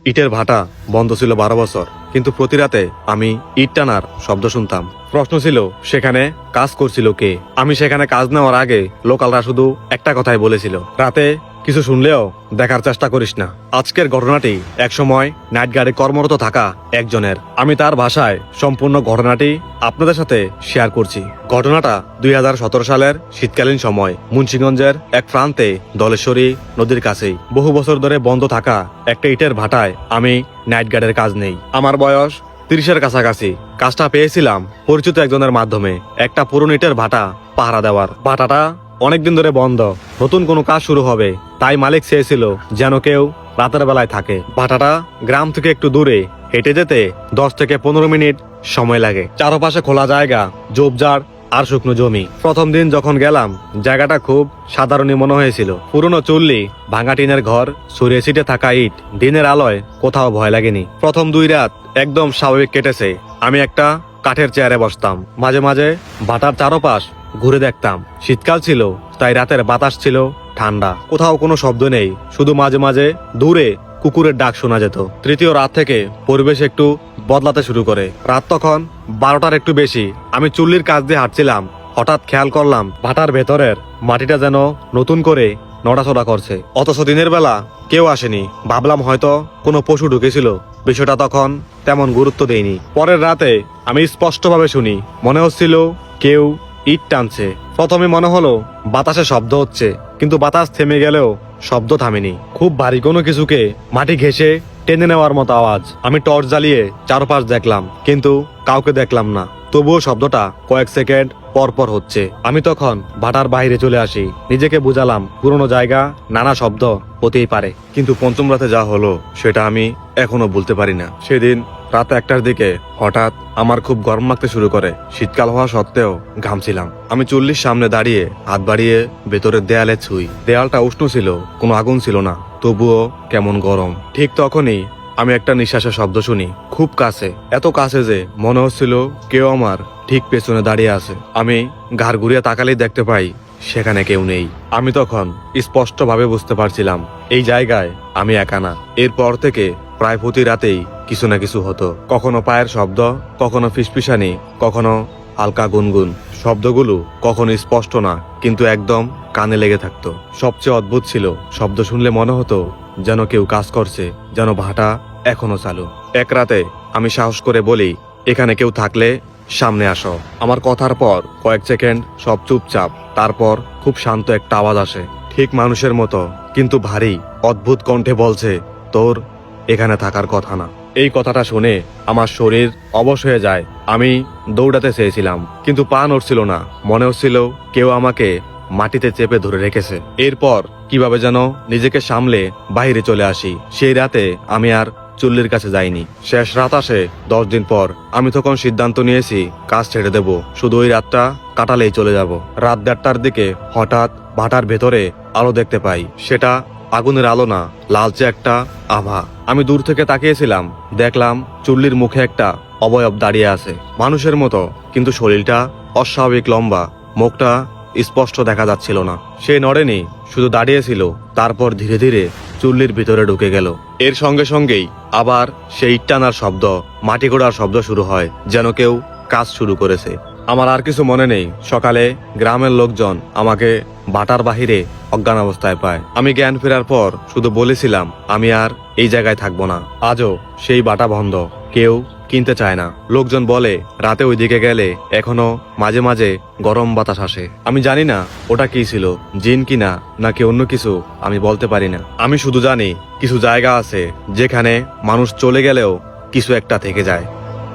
ইটের ভাটা বন্ধ ছিল 12 বছর, কিন্তু প্রতি রাতে আমি ইট টানার শব্দ শুনতাম। প্রশ্ন ছিল সেখানে কাজ করছিল কে। আমি সেখানে কাজ নেওয়ার আগে লোকালরা শুধু একটা কথাই বলেছিল, রাতে কিছু শুনলেও দেখার চেষ্টা করিস না। আজকের ঘটনাটি একসময় নাইট গার্ডে কর্মরত থাকা একজনের। আমি তার ভাষায় সম্পূর্ণ ঘটনাটি আপনাদের সাথে শেয়ার করছি। ঘটনাটা 2017 সালের শীতকালীন সময় মুন্সিগঞ্জের এক প্রান্তে দলেশ্বরী নদীর কাছেই বহু বছর ধরে বন্ধ থাকা একটা ইটের ভাটায় আমি নাইট গার্ডের কাজ নেই। আমার বয়স 30-এর কাছাকাছি। কাজটা পেয়েছিলাম পরিচিত একজনের মাধ্যমে, একটা পুরনো ইটের ভাটা পাহারা দেওয়ার। ভাটাটা অনেকদিন ধরে বন্ধ, নতুন কোনো কাজ শুরু হবে, তাই মালিক চেয়েছিল যেন কেউ রাতের বেলায় থাকে। ভাটাটা গ্রাম থেকে একটু দূরে, হেঁটে যেতে 10 থেকে 15 মিনিট সময় লাগে। চারপাশে খোলা জায়গা, ঝোপঝাড় আর শুকনো জমি। প্রথম দিন যখন গেলাম জায়গাটা খুব সাধারণই মনে হয়েছিল। পুরনো চুল্লি, ভাঙা টিনের ঘর, ছড়িয়ে ছিটে থাকা ইট, দিনের আলোয় কোথাও ভয় লাগেনি। প্রথম 2 রাত একদম স্বাভাবিক কেটেছে। আমি একটা কাঠের চেয়ারে বসতাম, মাঝে মাঝে ভাটার চারপাশ ঘুরে দেখতাম। শীতকাল ছিল তাই রাতের বাতাস ছিল ঠান্ডা, কোথাও কোনো শব্দ নেই, শুধু মাঝে মাঝে দূরে কুকুরের ডাক শোনা যেত। তৃতীয় রাত থেকে পরিবেশ একটু বদলাতে শুরু করে। রাত তখন 12টার একটু বেশি। আমি চুল্লির কাছ দিয়ে হাঁটছিলাম, হঠাৎ খেয়াল করলাম ভাটার ভেতরের মাটিটা যেন নতুন করে নড়াচড়া করছে, অথচ দিনের বেলা কেউ আসেনি। ভাবলাম হয়তো কোনো পশু ঢুকেছিল, বিষয়টা তখন তেমন গুরুত্ব দেইনি। পরের রাতে আমি স্পষ্টভাবে শুনি, মনে হচ্ছিল কেউ ইট টানছে। প্রথমে মনে হলো বাতাসে শব্দ হচ্ছে, কিন্তু বাতাস থেমে গেলেও শব্দ থামেনি। খুব ভারী কোনো কিছুকে মাটি ঘেঁষে টেনে নেওয়ার মতো আওয়াজ। আমি টর্চ জ্বালিয়ে চারপাশ দেখলাম, কিন্তু কাউকে দেখলাম না। তবুও শব্দটা কয়েক সেকেন্ড পর পর হচ্ছে। আমি তখন ভাটার বাইরে চলে আসি, নিজেকে বুঝালাম পুরনো জায়গা, নানা শব্দ হতেই পারে। কিন্তু পঞ্চম রাতে যা হলো সেটা আমি এখনো ভুলতে পারি না। সেদিন রাত 1টার দিকে হঠাৎ আমার খুব গরম লাগতে শুরু করে। শীতকাল হওয়া সত্ত্বেও ঘামছিলাম। আমি চুল্লির সামনে দাঁড়িয়ে হাত বাড়িয়ে ভেতরের দেয়ালে ছুঁই। দেয়ালটা উষ্ণ ছিল, কোনো আগুন ছিল না, তবুও কেমন গরম। ঠিক তখনই আমি একটা নিঃশ্বাসের শব্দ শুনি, খুব কাছে, এত কাছে যে মনে হচ্ছিল কেউ আমার ঠিক পেছনে দাঁড়িয়ে আছে। আমি ঘাড় ঘুরিয়ে তাকালেই দেখতে পাই সেখানে কেউ নেই। আমি তখন স্পষ্টভাবে বুঝতে পারছিলাম এই জায়গায় আমি একা না। এরপর থেকে প্রায় প্রতি রাতেই কিছু না কিছু হতো, কখনো পায়ের শব্দ, কখনো ফিসফিসানি, কখনো হালকা গুনগুন। শব্দগুলো কখনো স্পষ্ট না, কিন্তু একদম কানে লেগে থাকতো। সবচেয়ে অদ্ভুত ছিল, শব্দ শুনলে মনে হতো যেন কেউ কাজ করছে, যেন ভাটা এখনো চালু। এক রাতে আমি সাহস করে বলি, এখানে কেউ থাকলে সামনে আসো। আমার কথার পর কয়েক সেকেন্ড সব চুপচাপ। তারপর খুব শান্ত একটা আওয়াজ আসে, ঠিক মানুষের মতো, কিন্তু ভারী। অদ্ভুত কণ্ঠে বলছে, তোর এখানে থাকার কথা না। এই কথাটা শুনে আমার শরীর অবশ হয়ে যায়। আমি দৌড়াতে চেয়েছিলাম, কিন্তু পা নড়ছিল না। মনে হচ্ছিল কেউ আমাকে মাটিতে চেপে ধরে রেখেছে। এরপর কিভাবে যেন নিজেকে সামলে বাইরে চলে আসি। সেই রাতে আমি আর চুল্লির কাছে যাইনি। শেষ রাত আসে 10 দিন পর। আমি তখন সিদ্ধান্ত নিয়েছি কাজ ছেড়ে দেব, শুধু ওই রাতটা কাটালেই চলে যাব। রাত 1:30টার দিকে হঠাৎ ভাটার ভেতরে আলো দেখতে পাই। সেটা আগুনের আলো না, লালচে একটা আভা। আমি দূর থেকে তাকিয়েছিলাম, দেখলাম চুল্লির মুখে একটা অবয়ব দাঁড়িয়ে আছে, মানুষের মতো, কিন্তু শরীরটা অস্বাভাবিক লম্বা, মুখটা স্পষ্ট দেখা যাচ্ছিল না। সে নড়েনি, শুধু দাঁড়িয়েছিল। তারপর ধীরে ধীরে চুল্লির ভিতরে ঢুকে গেল। এর সঙ্গে সঙ্গেই আবার সেই ইট টানার শব্দ, মাটি গোড়ার শব্দ শুরু হয়, যেন কেউ কাজ শুরু করেছে। আমার আর কিছু মনে নেই। সকালে গ্রামের লোকজন আমাকে ভাটার বাহিরে অজ্ঞান অবস্থায় পায়। আমি জ্ঞান ফেরার পর শুধু বলেছিলাম আমি আর এই জায়গায় থাকবো না। আজও সেই ভাটা বন্ধ, কেউ কিনতে চায় না। লোকজন বলে রাতে ওই দিকে গেলে এখনো মাঝে মাঝে গরম বাতাস আসে। আমি জানি না ওটা কি ছিল, জিন কিনা নাকি অন্য কিছু, আমি বলতে পারি না। আমি শুধু জানি কিছু জায়গা আছে যেখানে মানুষ চলে গেলেও কিছু একটা থেকে যায়।